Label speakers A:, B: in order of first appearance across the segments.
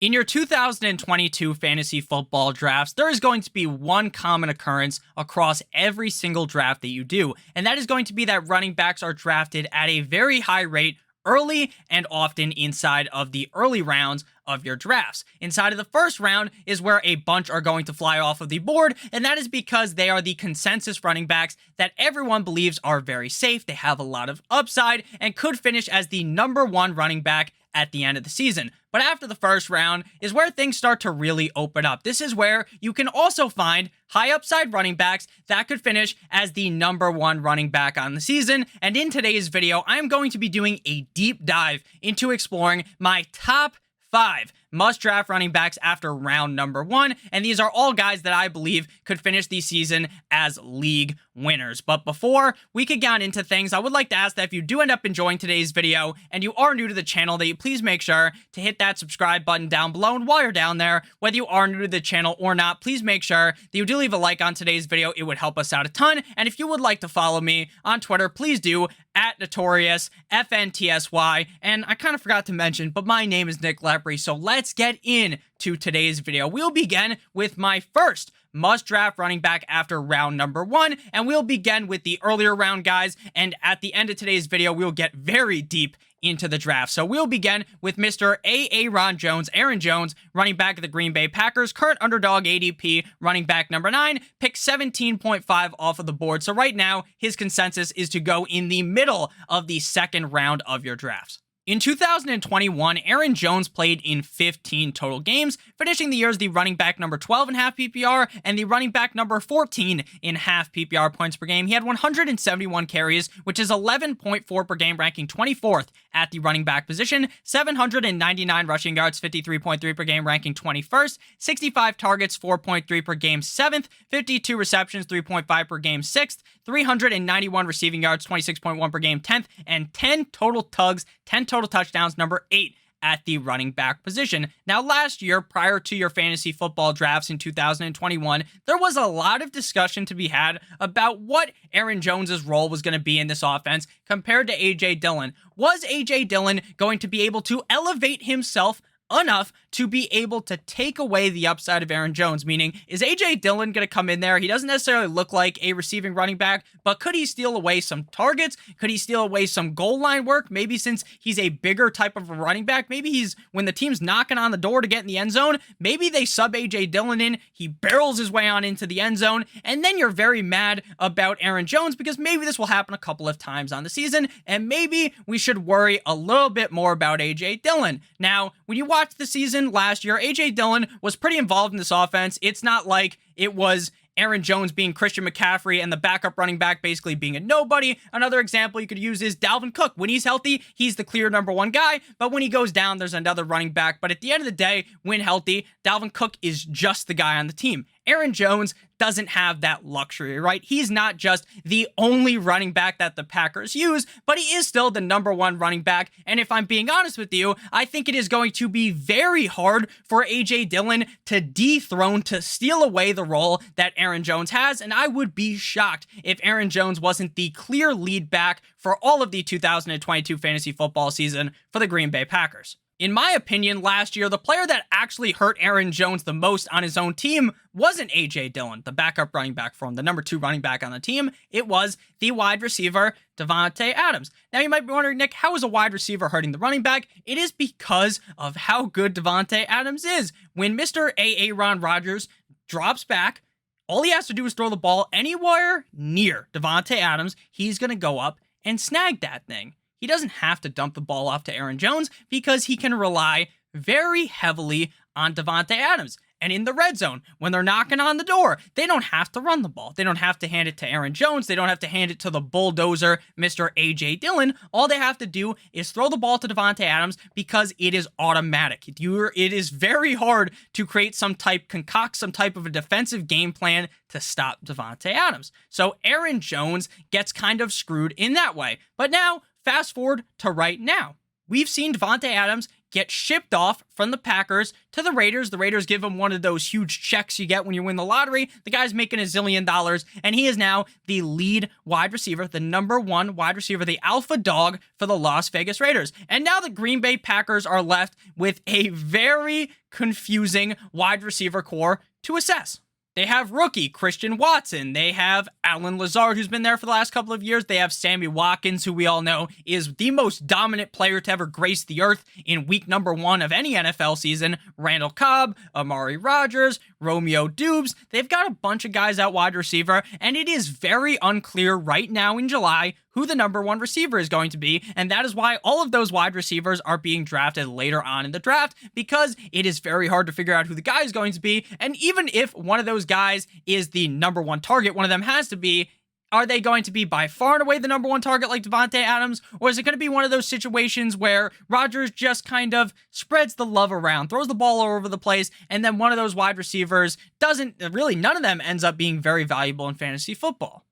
A: In your 2022 fantasy football drafts, there is going to be one common occurrence across every single draft that you do, and that is going to be that running backs are drafted at a very high rate early and often inside of the early rounds of your drafts. Inside of the first round is where a bunch are going to fly off of the board, and that is because they are the consensus running backs that everyone believes are very safe. They have a lot of upside and could finish as the number one running back at the end of the season. But after the first round is where things start to really open up. This is where you can also find high upside running backs that could finish as the number one running back on the season. And in today's video, I'm going to be doing a deep dive into exploring my top 5 must-draft running backs after round number 1, and these are all guys that I believe could finish the season as league winners. But before we could get into things, I would like to ask that if you do end up enjoying today's video and you are new to the channel, that you please make sure to hit that subscribe button down below. And while you're down there, whether you are new to the channel or not, please make sure that you do leave a like on today's video. It would help us out a ton. And if you would like to follow me on Twitter, please do at Notorious FNTSY. And I kind of forgot to mention, but my name is Nick Lepri, so let's get into today's video. We'll begin with my first must-draft running back after round number 1, and we'll begin with the earlier round guys, and at the end of today's video, we'll get very deep into the draft. So we'll begin with Mr. Aaron Jones, running back of the Green Bay Packers, current underdog ADP, running back number 9, pick 17.5 off of the board. So right now, his consensus is to go in the middle of the second round of your drafts. In 2021, Aaron Jones played in 15 total games, finishing the year as the running back number 12 in half PPR and the running back number 14 in half PPR points per game. He had 171 carries, which is 11.4 per game, ranking 24th at the running back position, 799 rushing yards, 53.3 per game, ranking 21st, 65 targets, 4.3 per game, 7th, 52 receptions, 3.5 per game, 6th, 391 receiving yards, 26.1 per game, 10th, and 10 total tugs, 10 total touchdowns, number 8 at the running back position. Now, last year, prior to your fantasy football drafts in 2021, there was a lot of discussion to be had about what Aaron Jones's role was going to be in this offense compared to A.J. Dillon. Was A.J. Dillon going to be able to elevate himself enough to be able to take away the upside of Aaron Jones? Meaning, is A.J. Dillon going to come in there? He doesn't necessarily look like a receiving running back, but could he steal away some targets? Could he steal away some goal line work? Maybe since he's a bigger type of a running back, maybe he's, when the team's knocking on the door to get in the end zone, maybe they sub A.J. Dillon in, he barrels his way on into the end zone, and then you're very mad about Aaron Jones because maybe this will happen a couple of times on the season, and maybe we should worry a little bit more about A.J. Dillon. Now, when you watch the season last year, A.J. Dillon was pretty involved in this offense. It's not like it was Aaron Jones being Christian McCaffrey and the backup running back basically being a nobody. Another example you could use is Dalvin Cook. When he's healthy, he's the clear number 1 guy, but when he goes down, there's another running back. But at the end of the day, when healthy, Dalvin Cook is just the guy on the team. Aaron Jones doesn't have that luxury, right? He's not just the only running back that the Packers use, but he is still the number 1 running back. And if I'm being honest with you, I think it is going to be very hard for A.J. Dillon to dethrone, to steal away the role that Aaron Jones has. And I would be shocked if Aaron Jones wasn't the clear lead back for all of the 2022 fantasy football season for the Green Bay Packers. In my opinion, last year, the player that actually hurt Aaron Jones the most on his own team wasn't A.J. Dillon, the backup running back for him, the number 2 running back on the team. It was the wide receiver, Davante Adams. Now, you might be wondering, Nick, how is a wide receiver hurting the running back? It is because of how good Davante Adams is. When Mr. Aaron Rodgers drops back, all he has to do is throw the ball anywhere near Davante Adams. He's going to go up and snag that thing. He doesn't have to dump the ball off to Aaron Jones because he can rely very heavily on Davante Adams. And in the red zone, when they're knocking on the door, they don't have to run the ball. They don't have to hand it to Aaron Jones. They don't have to hand it to the bulldozer, Mr. A.J. Dillon. All they have to do is throw the ball to Davante Adams because it is automatic. It is very hard to concoct some type of a defensive game plan to stop Davante Adams. So Aaron Jones gets kind of screwed in that way. But now, fast forward to right now. We've seen Davante Adams get shipped off from the Packers to the Raiders. The Raiders give him one of those huge checks you get when you win the lottery. The guy's making $1 zillion, and he is now the lead wide receiver, the number 1 wide receiver, the alpha dog for the Las Vegas Raiders. And now the Green Bay Packers are left with a very confusing wide receiver core to assess. They have rookie Christian Watson. They have Allen Lazard, who's been there for the last couple of years. They have Sammy Watkins, who we all know is the most dominant player to ever grace the earth in week number 1 of any NFL season. Randall Cobb, Amari Rodgers, Romeo Dubes. They've got a bunch of guys out wide receiver, and it is very unclear right now in July who the number 1 receiver is going to be, and that is why all of those wide receivers are being drafted later on in the draft, because it is very hard to figure out who the guy is going to be, and even if one of those guys is the number 1 target, one of them has to be, are they going to be by far and away the number 1 target like Davante Adams, or is it going to be one of those situations where Rodgers just kind of spreads the love around, throws the ball all over the place, and then one of those wide receivers none of them ends up being very valuable in fantasy football?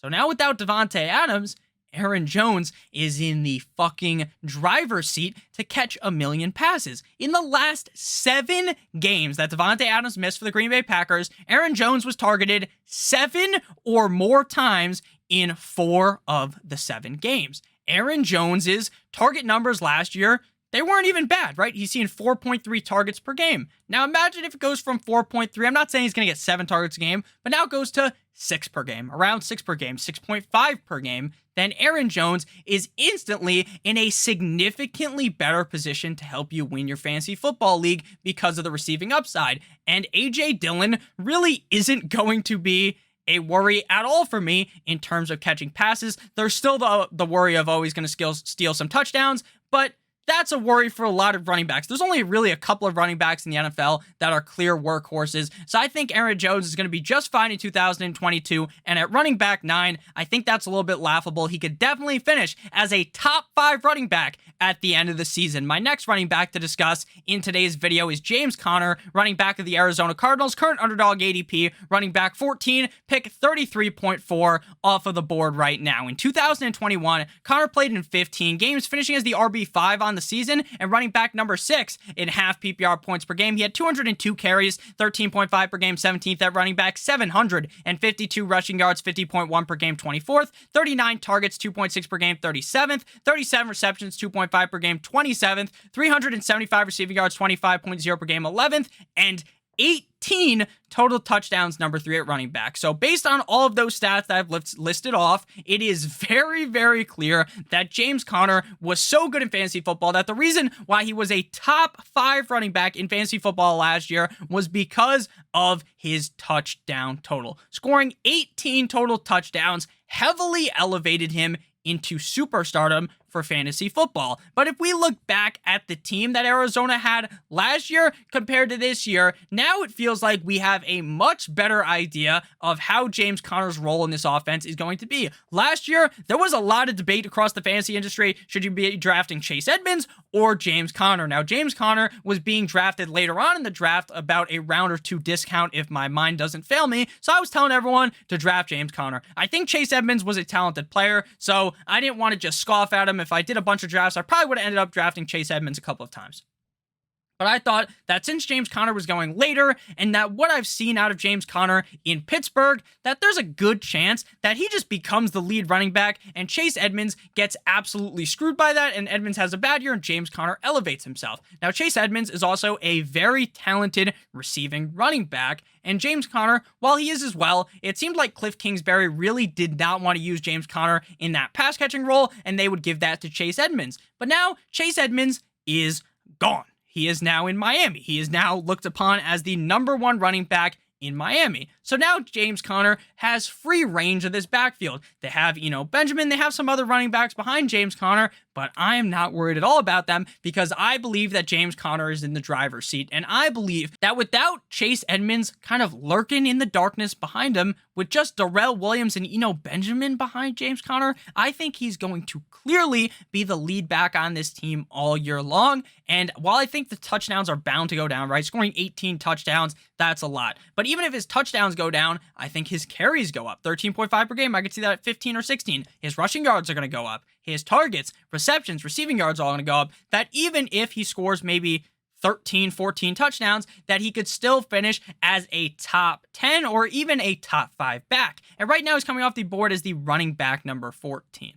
A: So now without Davante Adams, Aaron Jones is in the fucking driver's seat to catch 1 million passes. In the last 7 games that Davante Adams missed for the Green Bay Packers, Aaron Jones was targeted 7 or more times in 4 of the 7 games. Aaron Jones's target numbers last year, they weren't even bad, right? He's seeing 4.3 targets per game. Now imagine if it goes from 4.3, I'm not saying he's going to get 7 targets a game, but now it goes to 6 per game, around 6 per game, 6.5 per game. Then Aaron Jones is instantly in a significantly better position to help you win your fantasy football league because of the receiving upside. And A.J. Dillon really isn't going to be a worry at all for me in terms of catching passes. There's still the worry of always going to steal some touchdowns, but that's a worry for a lot of running backs. There's only really a couple of running backs in the NFL that are clear workhorses. So I think Aaron Jones is going to be just fine in 2022. And at running back 9, I think that's a little bit laughable. He could definitely finish as a top 5 running back at the end of the season. My next running back to discuss in today's video is James Conner, running back of the Arizona Cardinals, current underdog ADP, running back 14, pick 33.4 off of the board right now. In 2021, Conner played in 15 games, finishing as the RB5 on the season and running back number 6 in half PPR points per game. He had 202 carries, 13.5 per game, 17th at running back, 752 rushing yards, 50.1 per game, 24th, 39 targets, 2.6 per game, 37th, 37 receptions, 2.5 per game, 27th, 375 receiving yards, 25.0 per game, 11th, and 18 total touchdowns, number 3 at running back. So based on all of those stats that I've listed off, it is very, very clear that James Conner was so good in fantasy football that the reason why he was a top 5 running back in fantasy football last year was because of his touchdown total. Scoring 18 total touchdowns heavily elevated him into superstardom for fantasy football. But if we look back at the team that Arizona had last year compared to this year, now it feels like we have a much better idea of how James Conner's role in this offense is going to be. Last year, there was a lot of debate across the fantasy industry. Should you be drafting Chase Edmonds or James Conner? Now, James Conner was being drafted later on in the draft, about a round or 2 discount if my mind doesn't fail me. So I was telling everyone to draft James Conner. I think Chase Edmonds was a talented player, so I didn't want to just scoff at him. If I did a bunch of drafts, I probably would have ended up drafting Chase Edmonds a couple of times. But I thought that since James Conner was going later, and that what I've seen out of James Conner in Pittsburgh, that there's a good chance that he just becomes the lead running back, and Chase Edmonds gets absolutely screwed by that, and Edmonds has a bad year, and James Conner elevates himself. Now, Chase Edmonds is also a very talented receiving running back, and James Conner, while he is as well, it seemed like Cliff Kingsbury really did not want to use James Conner in that pass-catching role, and they would give that to Chase Edmonds. But now, Chase Edmonds is gone. He is now in Miami. He is now looked upon as the number 1 running back in Miami. So now James Conner has free range of this backfield. They have, Benjamin, they have some other running backs behind James Conner, but I am not worried at all about them because I believe that James Conner is in the driver's seat. And I believe that without Chase Edmonds kind of lurking in the darkness behind him, with just Darrell Williams and Benjamin behind James Conner, I think he's going to clearly be the lead back on this team all year long. And while I think the touchdowns are bound to go down, right? Scoring 18 touchdowns, that's a lot. But even if his touchdowns go down, I think his carries go up. 13.5 per game, I could see that at 15 or 16. His rushing yards are going to go up. his targets, receptions, receiving yards are all going to go up, that even if he scores maybe 13, 14 touchdowns, that he could still finish as a top 10 or even a top 5 back. And right now he's coming off the board as the running back number 14.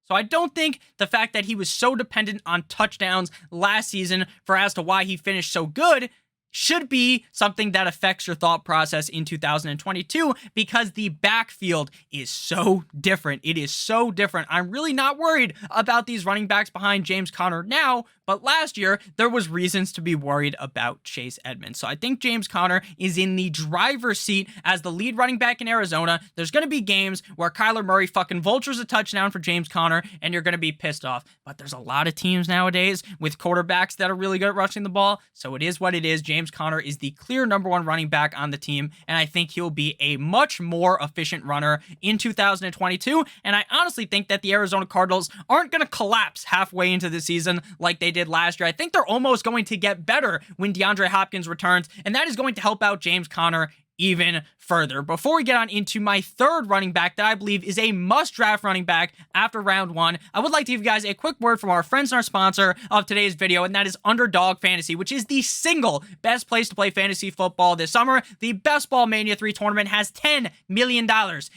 A: So I don't think the fact that he was so dependent on touchdowns last season for as to why he finished so good should be something that affects your thought process in 2022, because the backfield is so different. It is so different. I'm really not worried about these running backs behind James Conner now, but last year there was reasons to be worried about Chase Edmonds. So I think James Conner is in the driver's seat as the lead running back in Arizona. There's going to be games where Kyler Murray fucking vultures a touchdown for James Conner and you're going to be pissed off. But there's a lot of teams nowadays with quarterbacks that are really good at rushing the ball. So it is what it is. James Conner is the clear number one running back on the team, and I think he'll be a much more efficient runner in 2022, and I honestly think that the Arizona Cardinals aren't going to collapse halfway into the season like they did last year. I think they're almost going to get better when DeAndre Hopkins returns, and that is going to help out James Conner even further. Before we get on into my third running back that I believe is a must-draft running back after round one, I would like to give you guys a quick word from our friends and our sponsor of today's video, and that is Underdog Fantasy, which is the single best place to play fantasy football this summer. The Best Ball Mania 3 tournament has $10 million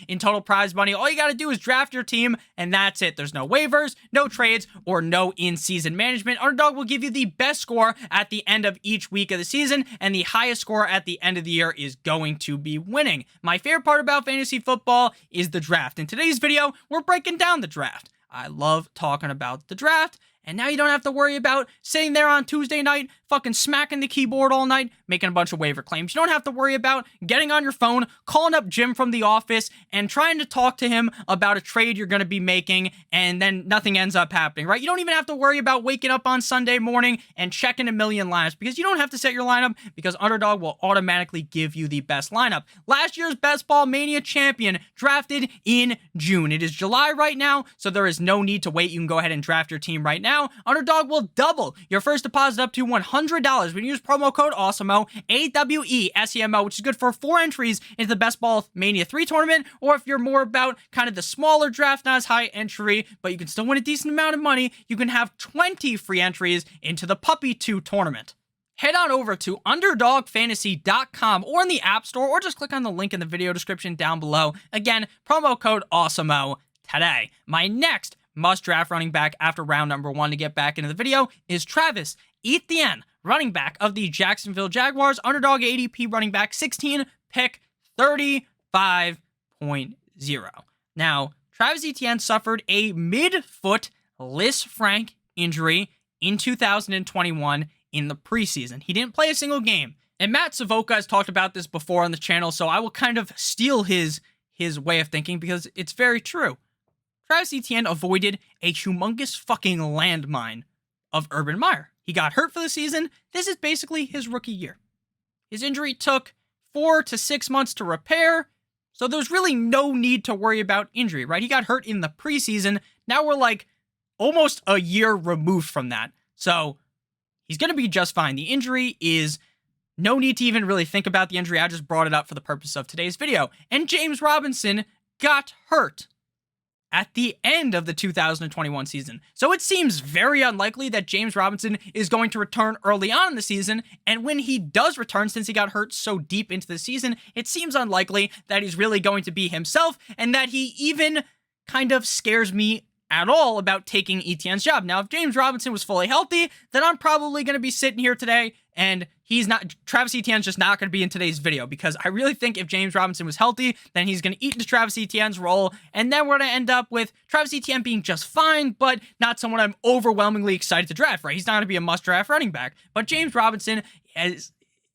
A: in total prize money. All you got to do is draft your team, and that's it. There's no waivers, no trades, or no in-season management. Underdog will give you the best score at the end of each week of the season, and the highest score at the end of the year is going to be winning. My favorite part about fantasy football is the draft. In today's video, we're breaking down the draft. I love talking about the draft, and now you don't have to worry about sitting there on Tuesday night, fucking smacking the keyboard all night, making a bunch of waiver claims. You don't have to worry about getting on your phone, calling up Jim from the office, and trying to talk to him about a trade you're going to be making, and then nothing ends up happening, right? You don't even have to worry about waking up on Sunday morning and checking a million lineups, because you don't have to set your lineup, because Underdog will automatically give you the best lineup. Last year's Best Ball Mania champion drafted in June. It is July right now, so there is no need to wait. You can go ahead and draft your team right now. Underdog will double your first deposit up to $100 when you use promo code AWESEMO, AWESEMO, which is good for 4 entries into the Best Ball Mania 3 tournament, or if you're more about kind of the smaller draft, not as high entry, but you can still win a decent amount of money, you can have 20 free entries into the Puppy 2 tournament. Head on over to UnderdogFantasy.com or in the App Store, or just click on the link in the video description down below. Again, promo code AWESEMO today. My next must-draft running back after round number 1 to get back into the video is Travis Etienne, running back of the Jacksonville Jaguars. Underdog ADP running back 16, pick 35.0. Now, Travis Etienne suffered a mid-foot Lisfranc injury in 2021 in the preseason. He didn't play a single game. And Matt Savoca has talked about this before on the channel, so I will kind of steal his way of thinking because it's very true. Travis Etienne avoided a humongous fucking landmine of Urban Meyer. He got hurt for the season. This is basically his rookie year. His injury took 4 to 6 months to repair, so there's really no need to worry about injury, right? He got hurt in the preseason. Now we're like almost a year removed from that. So he's going to be just fine. The injury is no need to even really think about the injury. I just brought it up for the purpose of today's video. And James Robinson got hurt at the end of the 2021 season. So it seems very unlikely that James Robinson is going to return early on in the season, and when he does return, since he got hurt so deep into the season, it seems unlikely that he's really going to be himself, and that he even kind of scares me at all about taking Etienne's job. Now, if James Robinson was fully healthy, then I'm probably going to be sitting here today, and he's not. Travis Etienne's just not going to be in today's video, because I really think if James Robinson was healthy, then he's going to eat into Travis Etienne's role, and then we're going to end up with Travis Etienne being just fine, but not someone I'm overwhelmingly excited to draft, right? He's not going to be a must-draft running back, but James Robinson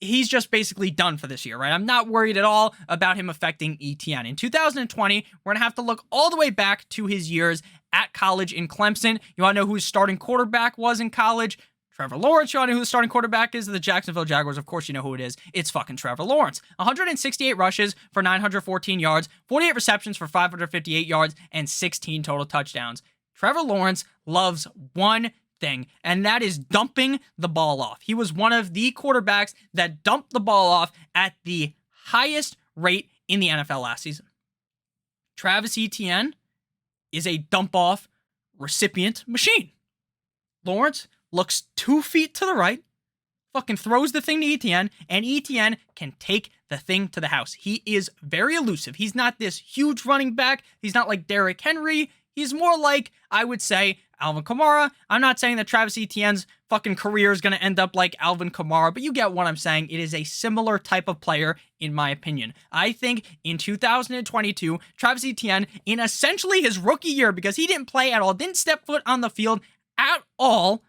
A: he's just basically done for this year, right? I'm not worried at all about him affecting Etienne. In 2020, we're going to have to look all the way back to his years at college in Clemson. You want to know who his starting quarterback was in college? Trevor Lawrence. You want to know who the starting quarterback is of the Jacksonville Jaguars? Of course you know who it is. It's fucking Trevor Lawrence. 168 rushes for 914 yards, 48 receptions for 558 yards, and 16 total touchdowns. Trevor Lawrence loves one thing, and that is dumping the ball off. He was one of the quarterbacks that dumped the ball off at the highest rate in the NFL last season. Travis Etienne is a dump off recipient machine. Lawrence looks 2 feet to the right, fucking throws the thing to Etienne, and Etienne can take the thing to the house. He is very elusive. He's not this huge running back. He's not like Derrick Henry. He's more like, I would say, Alvin Kamara. I'm not saying that Travis Etienne's fucking career is going to end up like Alvin Kamara, but you get what I'm saying. It is a similar type of player, in my opinion. I think in 2022, Travis Etienne, in essentially his rookie year, because he didn't play at all, didn't step foot on the field at all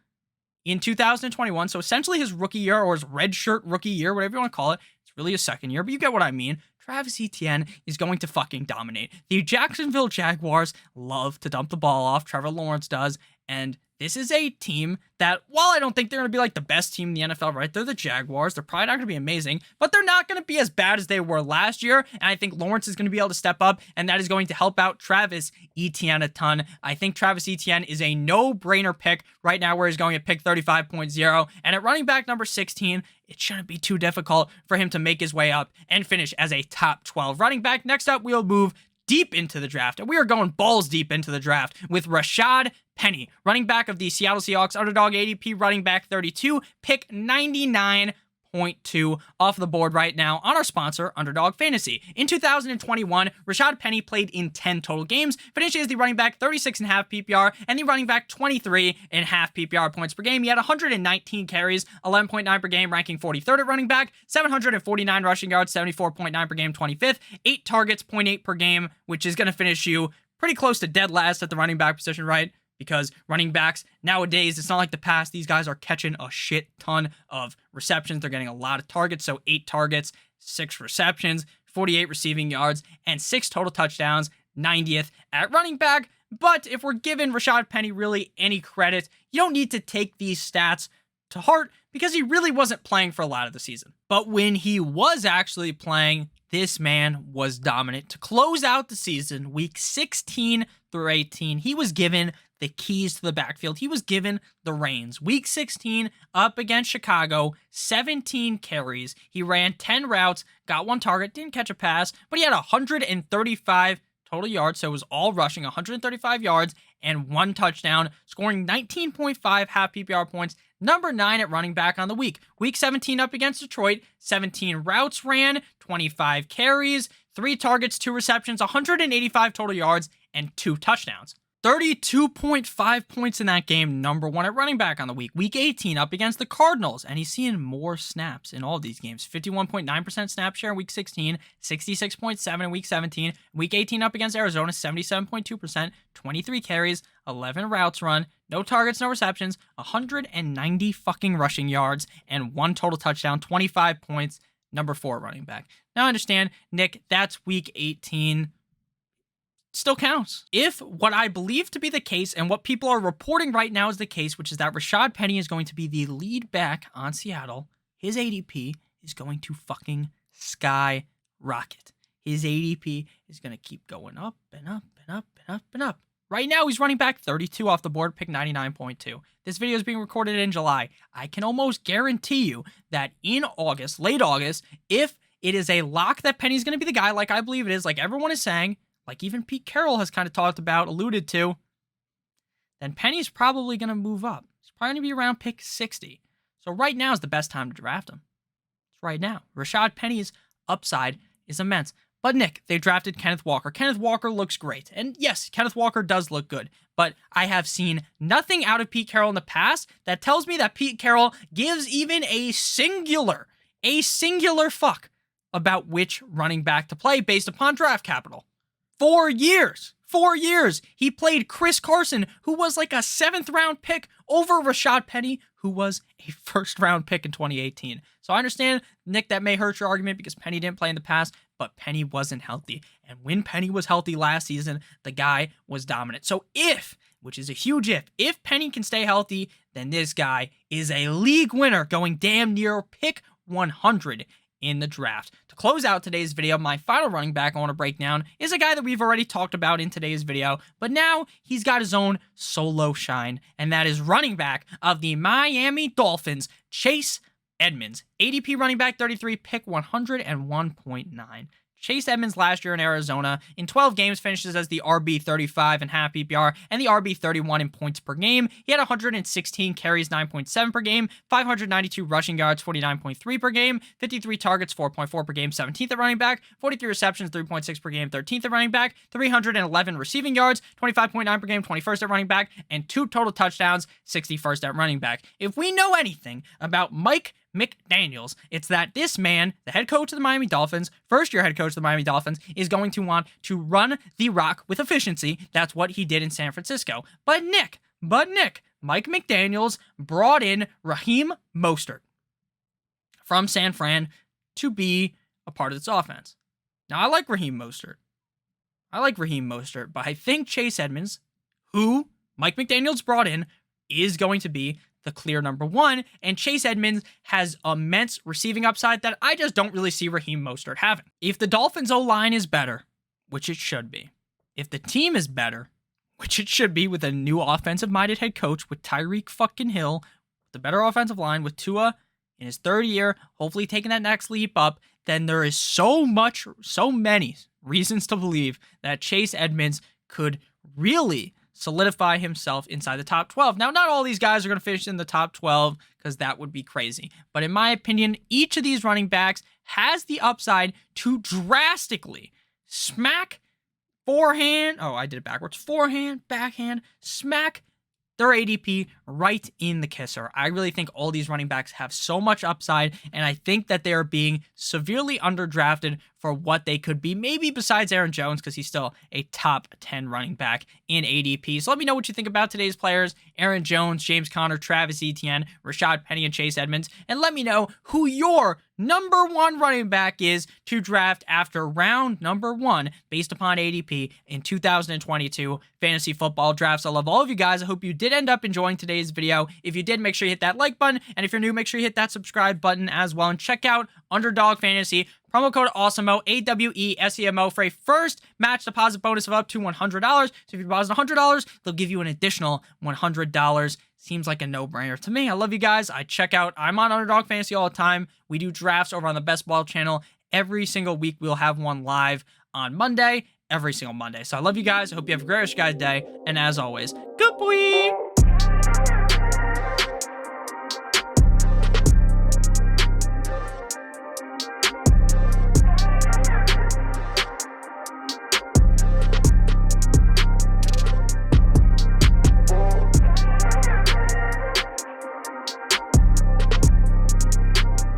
A: in 2021, so essentially his rookie year, or his redshirt rookie year, whatever you want to call it. It's really his second year, but you get what I mean. Travis Etienne is going to fucking dominate. The Jacksonville Jaguars love to dump the ball off. Trevor Lawrence does. And this is a team that, while I don't think they're going to be like the best team in the NFL, right? They're the Jaguars. They're probably not going to be amazing, but they're not going to be as bad as they were last year. And I think Lawrence is going to be able to step up, and that is going to help out Travis Etienne a ton. I think Travis Etienne is a no-brainer pick right now, where he's going at pick 35.0. And at running back number 16, it shouldn't be too difficult for him to make his way up and finish as a top 12 running back. Next up, we'll move deep into the draft, and we are going balls deep into the draft with Rashaad Penny, running back of the Seattle Seahawks, underdog ADP, running back 32, pick 99.2 off the board right now on our sponsor, Underdog Fantasy. In 2021, Rashaad Penny played in 10 total games, finishes the running back 36.5 PPR and the running back 23.5 PPR points per game. He had 119 carries, 11.9 per game, ranking 43rd at running back, 749 rushing yards, 74.9 per game, 25th, 8 targets, 0.8 per game, which is going to finish you pretty close to dead last at the running back position, right? Because running backs nowadays, it's not like the past. These guys are catching a shit ton of receptions. They're getting a lot of targets. So 8 targets, 6 receptions, 48 receiving yards, and 6 total touchdowns, 90th at running back. But if we're giving Rashaad Penny really any credit, you don't need to take these stats to heart, because he really wasn't playing for a lot of the season. But when he was actually playing, this man was dominant. To close out the season, week 16 through 18, he was given the keys to the backfield. He was given the reins. Week 16, up against Chicago, 17 carries. He ran 10 routes, got 1 target, didn't catch a pass, but he had 135 total yards, so it was all rushing, 135 yards and 1 touchdown, scoring 19.5 half PPR points, number 9 at running back on the week. Week 17 up against Detroit, 17 routes ran, 25 carries, 3 targets, 2 receptions, 185 total yards, and 2 touchdowns. 32.5 points in that game, number 1 at running back on the week. Week 18 up against the Cardinals, and he's seeing more snaps in all of these games. 51.9% snap share in week 16, 66.7 in week 17. Week 18 up against Arizona, 77.2%, 23 carries, 11 routes run, no targets, no receptions, 190 fucking rushing yards, and 1 total touchdown, 25 points, number 4 running back. Now I understand, Nick, that's week 18. Still counts. If what I believe to be the case and what people are reporting right now is the case, which is that Rashaad Penny is going to be the lead back on Seattle, his ADP is going to fucking skyrocket. His ADP is going to keep going up and up and up and up and up. Right now, he's running back 32 off the board, pick 99.2. This video is being recorded in July. I can almost guarantee you that in August, late August, if it is a lock that Penny's going to be the guy, like I believe it is, like everyone is saying, like even Pete Carroll has kind of talked about, alluded to, then Penny's probably going to move up. He's probably going to be around pick 60. So right now is the best time to draft him. It's right now. Rashaad Penny's upside is immense. But Nick, they drafted Kenneth Walker. Kenneth Walker looks great. And yes, Kenneth Walker does look good. But I have seen nothing out of Pete Carroll in the past that tells me that Pete Carroll gives even a singular fuck about which running back to play based upon draft capital. 4 years. 4 years. He played Chris Carson, who was like a 7th round pick, over Rashaad Penny, who was a 1st round pick in 2018. So I understand, Nick, that may hurt your argument because Penny didn't play in the past, but Penny wasn't healthy. And when Penny was healthy last season, the guy was dominant. So if, which is a huge if Penny can stay healthy, then this guy is a league winner going damn near pick 100 in the draft. To close out today's video, my final running back I want to break down is a guy that we've already talked about in today's video, but now he's got his own solo shine, and that is running back of the Miami Dolphins, Chase Edmonds. ADP running back 33, pick 101.9. Chase Edmonds last year in Arizona, in 12 games, finishes as the RB 35 in half PPR and the RB 31 in points per game. He had 116 carries, 9.7 per game, 592 rushing yards, 49.3 per game, 53 targets, 4.4 per game, 17th at running back, 43 receptions, 3.6 per game, 13th at running back, 311 receiving yards, 25.9 per game, 21st at running back, and 2 total touchdowns, 61st at running back. If we know anything about Mike McDaniels, it's that this man, the head coach of the Miami Dolphins, first-year head coach of the Miami Dolphins, is going to want to run the rock with efficiency. That's what he did in San Francisco. But Nick, Mike McDaniels brought in Raheem Mostert from San Fran to be a part of this offense. Now, I like Raheem Mostert, but I think Chase Edmonds, who Mike McDaniels brought in, is going to be the clear number one, and Chase Edmonds has immense receiving upside that I just don't really see Raheem Mostert having. If the Dolphins' O-line is better, which it should be, if the team is better, which it should be with a new offensive-minded head coach with Tyreek fucking Hill, the better offensive line with Tua in his third year, hopefully taking that next leap up, then there is so many reasons to believe that Chase Edmonds could really solidify himself inside the top 12. Now, not all these guys are going to finish in the top 12 because that would be crazy. But in my opinion, each of these running backs has the upside to drastically smack forehand, backhand, smack their ADP right in the kisser. I really think all these running backs have so much upside, and I think that they are being severely underdrafted for what they could be, maybe besides Aaron Jones, because he's still a top 10 running back in ADP. So let me know what you think about today's players: Aaron Jones, James Conner, Travis Etienne, Rashaad Penny, and Chase Edmonds. And let me know who your number one running back is to draft after round number 1 based upon ADP in 2022 fantasy football drafts. I love all of you guys. I hope you did end up enjoying today's video. If you did, make sure you hit that like button. And if you're new, make sure you hit that subscribe button as well. And check out Underdog Fantasy. Promo code AWESEMO, AWESEMO, for a first match deposit bonus of up to $100. So if you deposit $100, they'll give you an additional $100. Seems like a no-brainer to me. I love you guys. I'm on Underdog Fantasy all the time. We do drafts over on the Best Ball channel. Every single week, we'll have one live on Monday, every single Monday. So I love you guys. I hope you have a great rest of your guys' day. And as always, good boy.